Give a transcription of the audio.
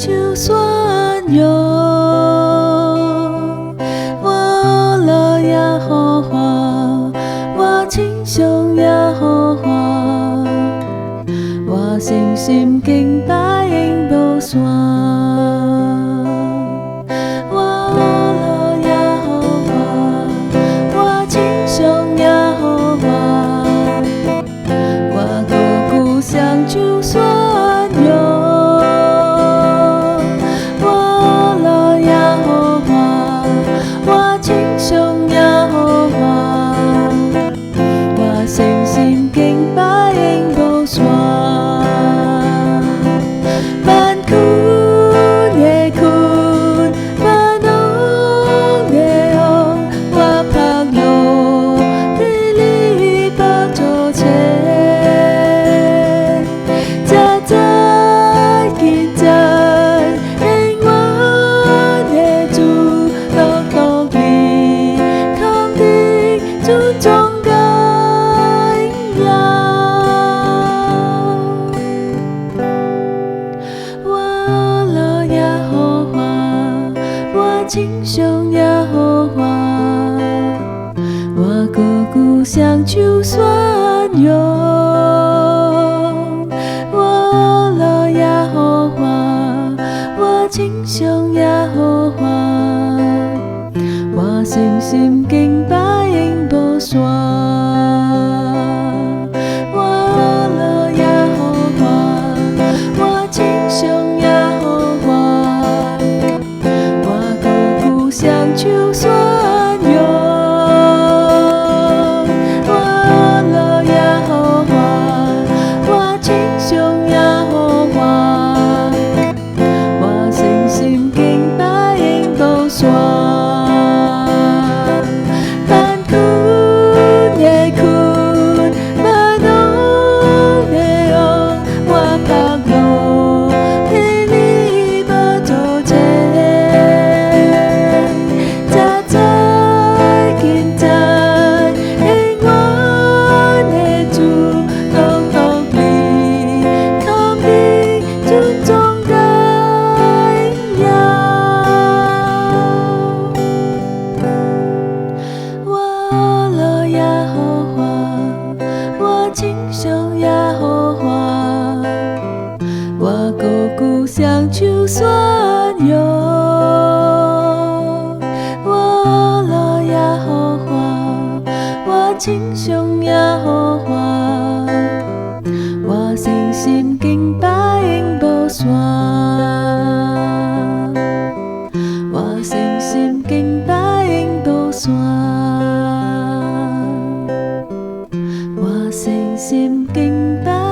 就算有我乐也好花，我亲像也好花，我信心敬拜永无线。就算有我乐也好花，我亲像也好花，我信心敬拜永无线。万苦也苦，万苦也苦，我盼望你离不走前。亲像也好花，我个故乡就算有我乐也好花，我亲像也好花，我信心敬拜永无线。就算有我乐也好花，我亲像也好花，我信心敬拜永无线。万苦也苦，万苦也苦，我盼望你离不走前。亲像也好花，我个故乡就算有我乐也好花，我亲像也好花，我信心敬拜永无线，我信心敬拜永无线。信心敬拜。